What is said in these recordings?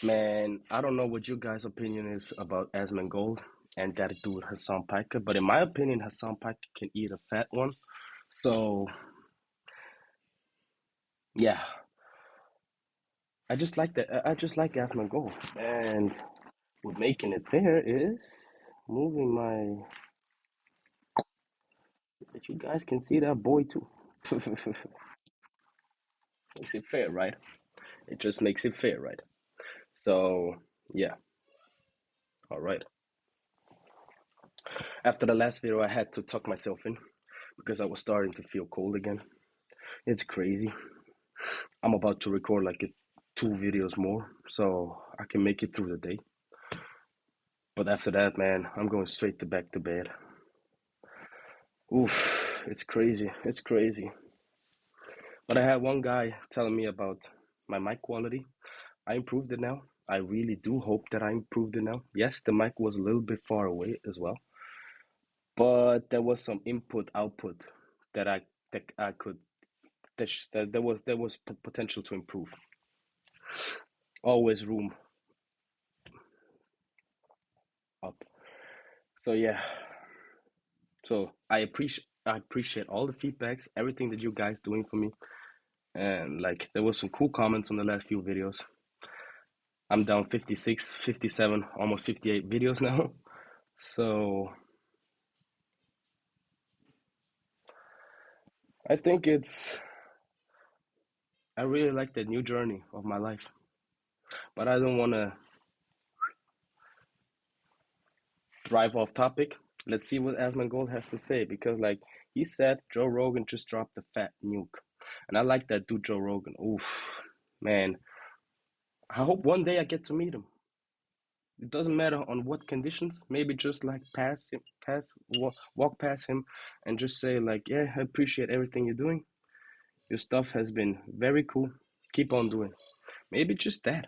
Man, I don't know what you guys' opinion is about Asmongold and that dude Hassan Piker, but in my opinion, Hassan Piker can eat a fat one. So yeah, I just like that. I just like Asmongold, and what making it fair is moving my that you guys can see that boy too. Makes it fair, right? It just makes it fair, right? So yeah, all right. After the last video, I had to tuck myself in because I was starting to feel cold again. It's crazy. I'm about to record like two videos more so I can make it through the day. But after that, man, I'm going straight to back to bed. Oof, it's crazy. It's crazy. But I had one guy telling me about my mic quality. I improved it now. I really do hope that I improved it now. Yes, the mic was a little bit far away as well, but there was some input output that I could that there was potential to improve. Always room up. So yeah, so I appreciate all the feedbacks, everything that you guys doing for me, and like there was some cool comments on the last few videos. I'm down 56, 57, almost 58 videos now. So I think I really like that new journey of my life, but I don't want to drive off topic. Let's see what Asmongold has to say because like he said, Joe Rogan just dropped the fat nuke, and I like that dude Joe Rogan. Oof, man, I hope one day I get to meet him. It doesn't matter on what conditions. Maybe just like pass him, walk past him, and just say like, "Yeah, I appreciate everything you're doing. Your stuff has been very cool. Keep on doing." Maybe just that.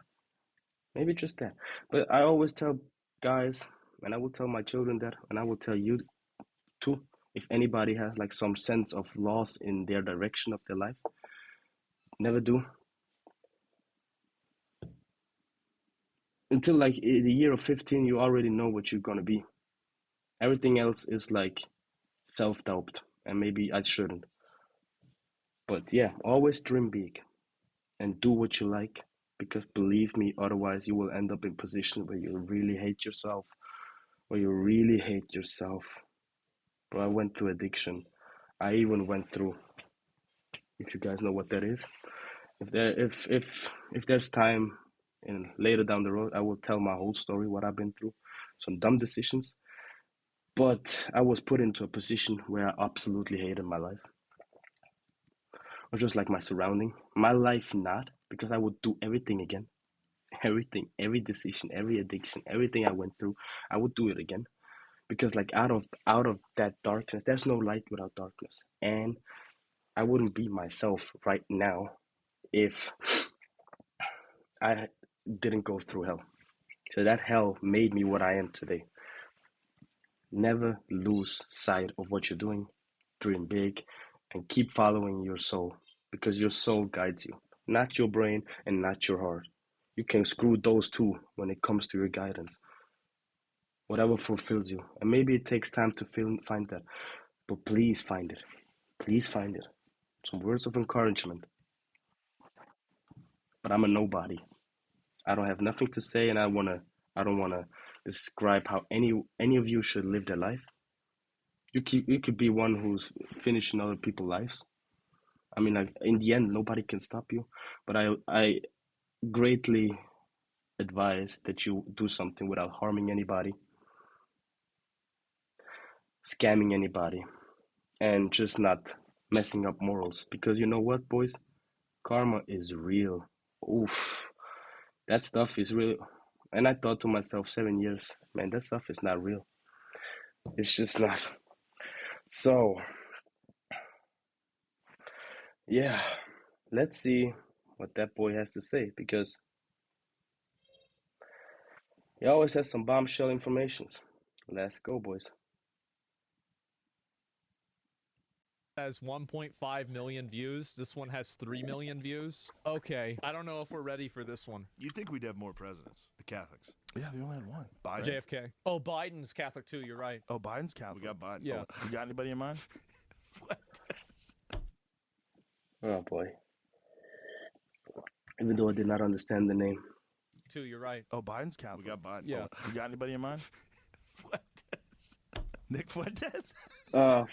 Maybe just that. But I always tell guys, and I will tell my children that, and I will tell you too. If anybody has like some sense of loss in their direction of their life, never do until like the year of 15. You already know what you're gonna be. Everything else is like self-doubt, and maybe I shouldn't. But yeah, always dream big and do what you like because believe me, otherwise you will end up in a position where you really hate yourself, where you really hate yourself. But I went through addiction. I even went through, if you guys know what that is. If there's time and later down the road, I will tell my whole story, what I've been through, some dumb decisions. But I was put into a position where I absolutely hated my life. Or just like my surrounding. My life not, because I would do everything again. Everything, every decision, every addiction, everything I went through, I would do it again. Because like out of that darkness, there's no light without darkness. And I wouldn't be myself right now if I didn't go through hell. So that hell made me what I am today. Never lose sight of what you're doing. Dream big and keep following your soul because your soul guides you, not your brain and not your heart. You can screw those two when it comes to your guidance. Whatever fulfills you. And maybe it takes time to find that. But please find it. Please find it. Some words of encouragement. But I'm a nobody. I don't have nothing to say and I don't wanna describe how any of you should live their life. You could be one who's finishing other people's lives. I mean, like in the end, nobody can stop you. But I greatly advise that you do something without harming anybody, scamming anybody, and just not messing up morals. Because you know what, boys? Karma is real. Oof, that stuff is real. And I thought to myself, 7 years, man, that stuff is not real. It's just not. So, yeah, let's see what that boy has to say because he always has some bombshell informations. Let's go, boys. has 1.5 million views. This one has 3 million views. Okay, I don't know if we're ready for this one. You'd think we'd have more presidents. The Catholics. Yeah, they only had one. Biden. JFK. Oh, Biden's Catholic too. You're right. Oh, Biden's Catholic. We got Biden. Yeah. You got anybody in mind? Oh boy. Even though I did not understand the name. Too. You're right. Oh, Biden's Catholic. We got Biden. Yeah. You got anybody in mind? Fuentes. Nick Fuentes?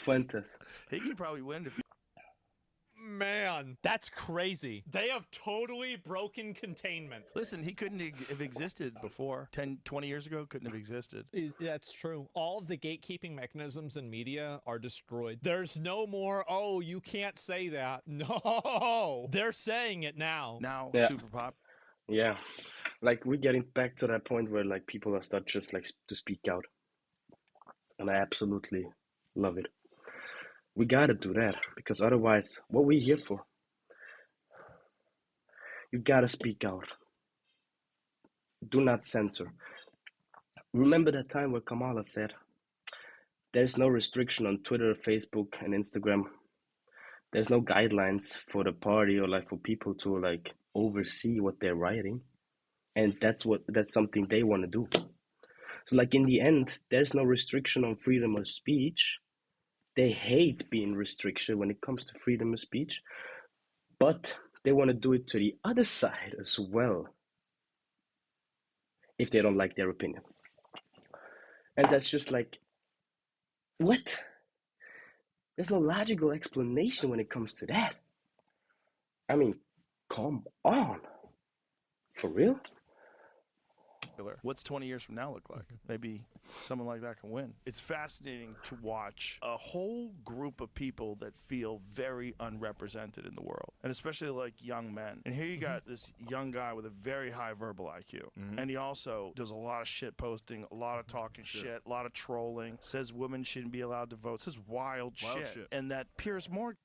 Fuentes. He could probably win if Man, that's crazy. They have totally broken containment. Listen, he couldn't have existed before. 10, 20 years ago, couldn't have existed. That's true. All of the gatekeeping mechanisms in media are destroyed. There's no more, oh, you can't say that. No, they're saying it now. Now, Yeah. super pop. Yeah. Like we're getting back to that point where like people are start just like to speak out. And I absolutely love it. We gotta do that because otherwise, what we here for? You gotta speak out. Do not censor. Remember that time where Kamala said, there's no restriction on Twitter, Facebook, and Instagram. There's no guidelines for the party or like for people to like oversee what they're writing. And that's something they want to do. So like in the end, there's no restriction on freedom of speech. They hate being restricted when it comes to freedom of speech, but they want to do it to the other side as well if they don't like their opinion. And that's just like, what? There's no logical explanation when it comes to that. I mean, come on. For real? What's 20 years from now look like? Maybe someone like that can win. It's fascinating to watch a whole group of people that feel very unrepresented in the world, and especially like young men. And here you got this young guy with a very high verbal IQ, and he also does a lot of shit posting, a lot of talking shit, a lot of trolling, says women shouldn't be allowed to vote, says wild shit. And that Piers Morgan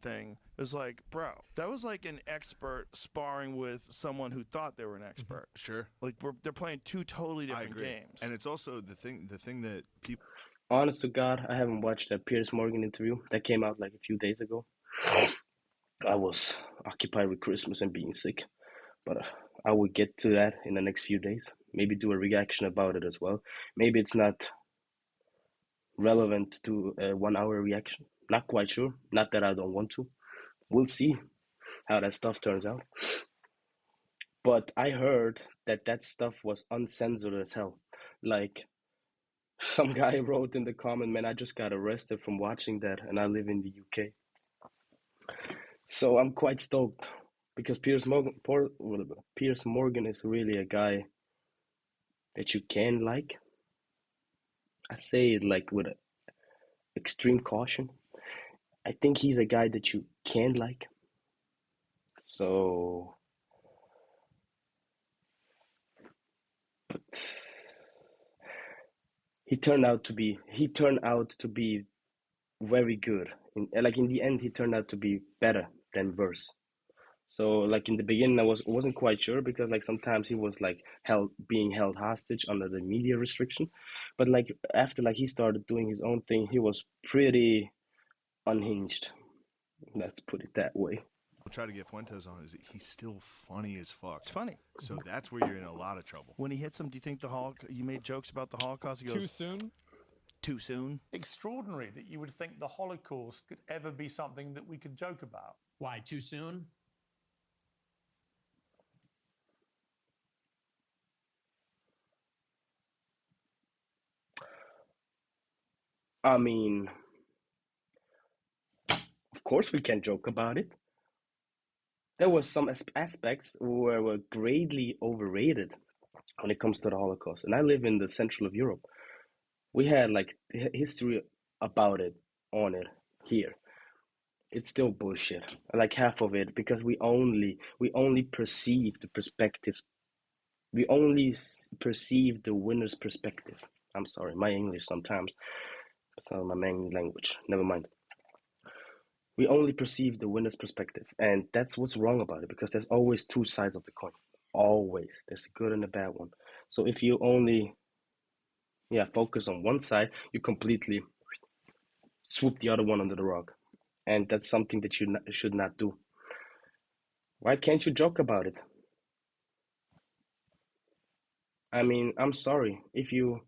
thing is like, bro, that was like an expert sparring with someone who thought they were an expert. Sure. Like they're playing two totally different games. And it's also the thing that people. Honest to God, I haven't watched that Piers Morgan interview that came out like a few days ago. I was occupied with Christmas and being sick, but I will get to that in the next few days. Maybe do a reaction about it as well. Maybe it's not relevant to a 1 hour reaction. Not quite sure. Not that I don't want to. We'll see how that stuff turns out. But I heard that stuff was uncensored as hell. Like, some guy wrote in the comment, man, I just got arrested from watching that, and I live in the UK. So I'm quite stoked because Piers Morgan is really a guy that you can like. I say it like with extreme caution. I think he's a guy that you can like. So, but he turned out to be very good. In the end, he turned out to be better than worse. So like in the beginning, I wasn't quite sure because like sometimes he was like being held hostage under the media restriction, but like after like he started doing his own thing, he was pretty unhinged. Let's put it that way. We'll try to get Fuentes on. Is he's still funny as fuck? It's funny. So that's where you're in a lot of trouble. When he hits him, do you think you made jokes about the Holocaust? He goes, Too soon? Too soon? Extraordinary that you would think the Holocaust could ever be something that we could joke about. Why, too soon? I mean, of course we can joke about it. There was some aspects where were greatly overrated when it comes to the Holocaust. And I live in the central of Europe. We had like history about it on it here. It's still bullshit. Like half of it because we only perceive the perspectives. We only perceive the winner's perspective. I'm sorry, my English sometimes. It's not my main language. Never mind. We only perceive the winner's perspective, and that's what's wrong about it because there's always two sides of the coin. Always. There's a good and a bad one. So if you only focus on one side, you completely swoop the other one under the rug. and that's something that you should not do. Why can't you joke about it? I mean, I'm sorry if you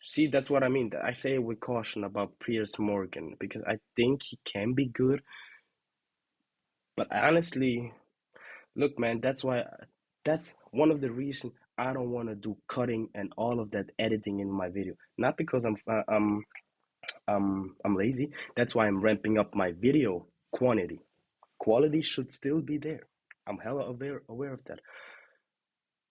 see. That's what I mean. I say it with caution about Piers Morgan because I think he can be good, but honestly, look, man, that's one of the reasons I don't want to do cutting and all of that editing in my video. Not because I'm lazy. That's why I'm ramping up my video quantity. Quality should still be there. I'm hella aware of that.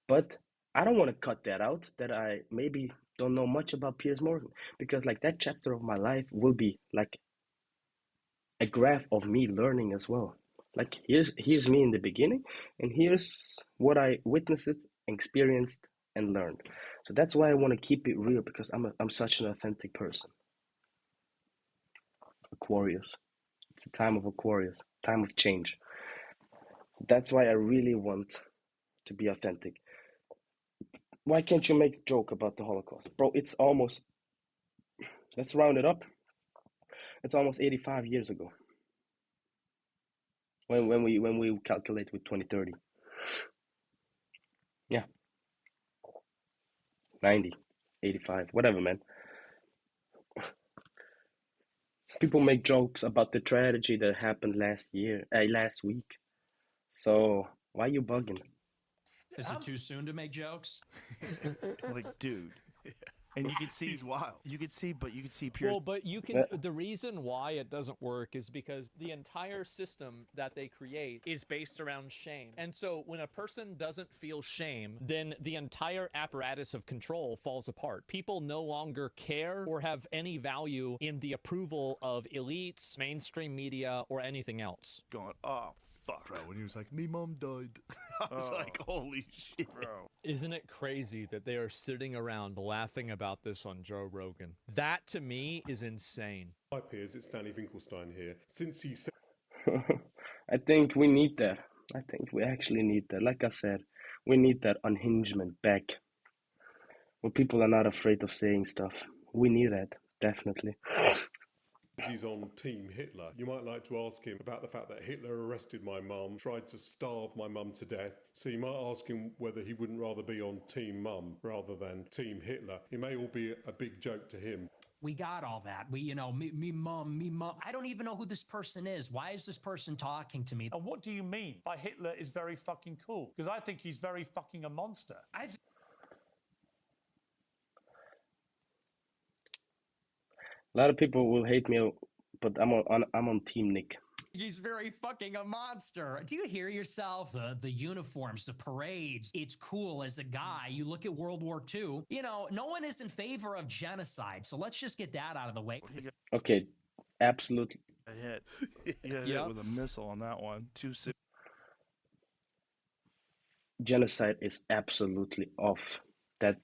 But I don't want to cut that out, that I maybe don't know much about Piers Morgan, because like that chapter of my life will be like a graph of me learning as well. Like here's me in the beginning, and here's what I witnessed, experienced, and learned. So that's why I want to keep it real, because I'm such an authentic person. Aquarius. It's a time of Aquarius, time of change. So that's why I really want to be authentic. Why can't you make a joke about the Holocaust? Bro, it's almost, let's round it up. It's almost 85 years ago. When we calculate with 2030. Yeah. 90, 85, whatever, man. People make jokes about the tragedy that happened last week. So why you bugging? Is it too soon to make jokes? Like, dude. And you can see He's wild. You can see Piers. Well, but you can. The reason why it doesn't work is because the entire system that they create is based around shame. And so when a person doesn't feel shame, then the entire apparatus of control falls apart. People no longer care or have any value in the approval of elites, mainstream media, or anything else. Going, oh, fuck. Bro, when he was like, me mom died. I was like, holy shit. Bro. Isn't it crazy that they are sitting around laughing about this on Joe Rogan? That to me is insane. Hi Piers, it's Danny Finkelstein here. Since you said I think we need that. I think we actually need that. Like I said, we need that unhingement back. Where people are not afraid of saying stuff. We need that, definitely. he's on Team Hitler, you might like to ask him about the fact that Hitler arrested my mum, tried to starve my mum to death. So you might ask him whether he wouldn't rather be on Team Mum rather than Team Hitler. It may all be a big joke to him. We got all that. Me mom. I don't even know who this person is. Why is this person talking to me? And what do you mean by Hitler is very fucking cool? Because I think he's very fucking a monster. A lot of people will hate me, but I'm on Team Nick. He's very fucking a monster. Do you hear yourself? The uniforms, the parades. It's cool as a guy. You look at World War II. You know, no one is in favor of genocide. So let's just get that out of the way. Okay, absolutely. Hit with a missile on that one. Too soon. Genocide is absolutely off. That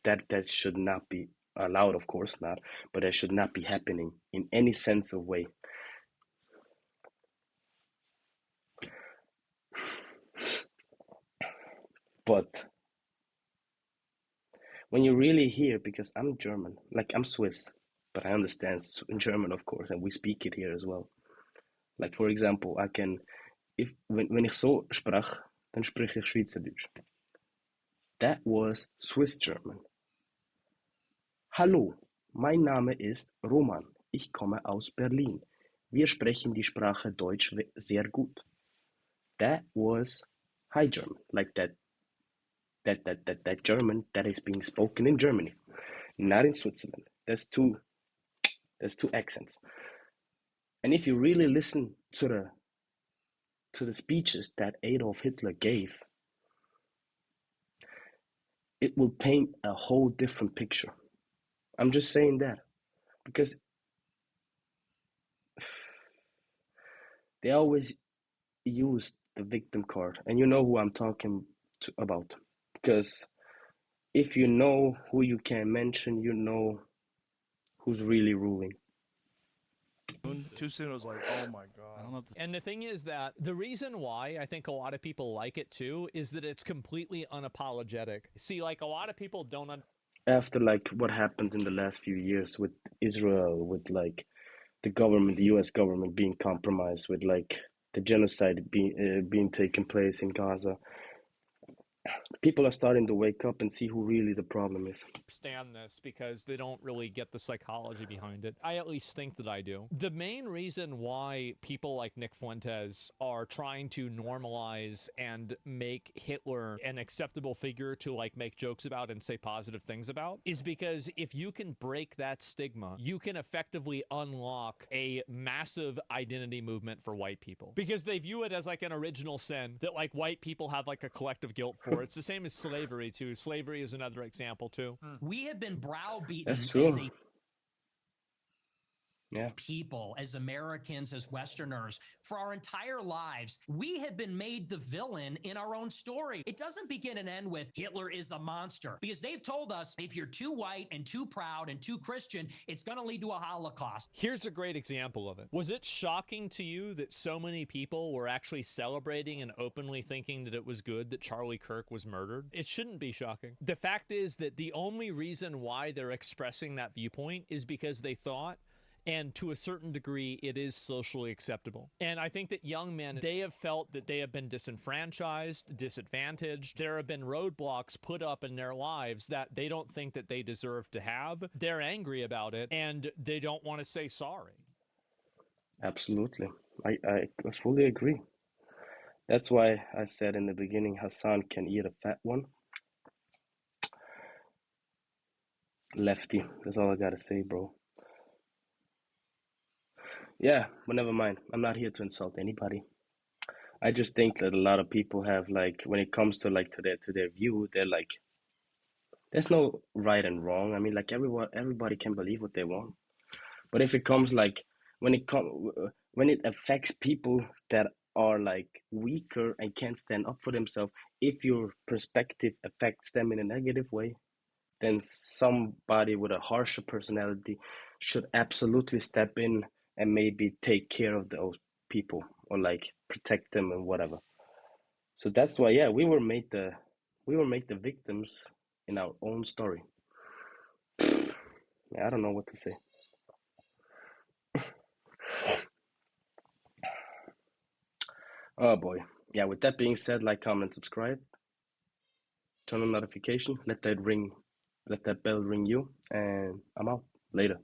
should not be allowed, of course not, but that should not be happening in any sense of way. But when you really hear, because I'm German, like I'm Swiss, but I understand German, of course, and we speak it here as well. Like for example, I can, wenn ich so sprach, dann spreche ich Schweizerdeutsch. That was Swiss German. Hallo, mein Name ist Roman. Ich komme aus Berlin. Wir sprechen die Sprache Deutsch sehr gut. That was High German, like that German that is being spoken in Germany, not in Switzerland. There's two accents. And if you really listen to the speeches that Adolf Hitler gave, it will paint a whole different picture. I'm just saying that because they always use the victim card, and you know who I'm talking about. Because if you know who you can mention, you know who's really ruling. Too soon, I was like, oh my God. And the thing is that the reason why I think a lot of people like it too is that it's completely unapologetic. See, like a lot of people don't. After like what happened in the last few years with Israel, with like the government, the U.S. government, being compromised with like the genocide being taken place in Gaza. People are starting to wake up and see who really the problem is. Understand this because they don't really get the psychology behind it. I at least think that I do. The main reason why people like Nick Fuentes are trying to normalize and make Hitler an acceptable figure to like make jokes about and say positive things about is because if you can break that stigma, you can effectively unlock a massive identity movement for white people because they view it as like an original sin that like white people have like a collective guilt for. It's the same as slavery too. Slavery is another example too. We have been browbeaten That's true. as a Yeah. people, as Americans, as Westerners, for our entire lives. We have been made the villain in our own story. It doesn't begin and end with Hitler is a monster, because they've told us if you're too white and too proud and too Christian, it's going to lead to a Holocaust. Here's a great example of it. Was it shocking to you that so many people were actually celebrating and openly thinking that it was good that Charlie Kirk was murdered? It shouldn't be shocking. The fact is that the only reason why they're expressing that viewpoint is because they thought, and to a certain degree, it is socially acceptable. And I think that young men, they have felt that they have been disenfranchised, disadvantaged. There have been roadblocks put up in their lives that they don't think that they deserve to have. They're angry about it, and they don't want to say sorry. Absolutely. I fully agree. That's why I said in the beginning, Hassan can eat a fat one. Lefty. That's all I gotta say, bro. Yeah, but never mind. I'm not here to insult anybody. I just think that a lot of people have like, when it comes to like to their view, they're like, there's no right and wrong. I mean, like everybody can believe what they want. But if it comes like when it affects people that are like weaker and can't stand up for themselves, if your perspective affects them in a negative way, then somebody with a harsher personality should absolutely step in and maybe take care of those people or like protect them and whatever. So that's why, yeah, we were made the victims in our own story. Yeah, I don't know what to say. Oh boy. Yeah, with that being said, like, comment, subscribe, turn on notification, let that bell ring you, and I'm out. Later.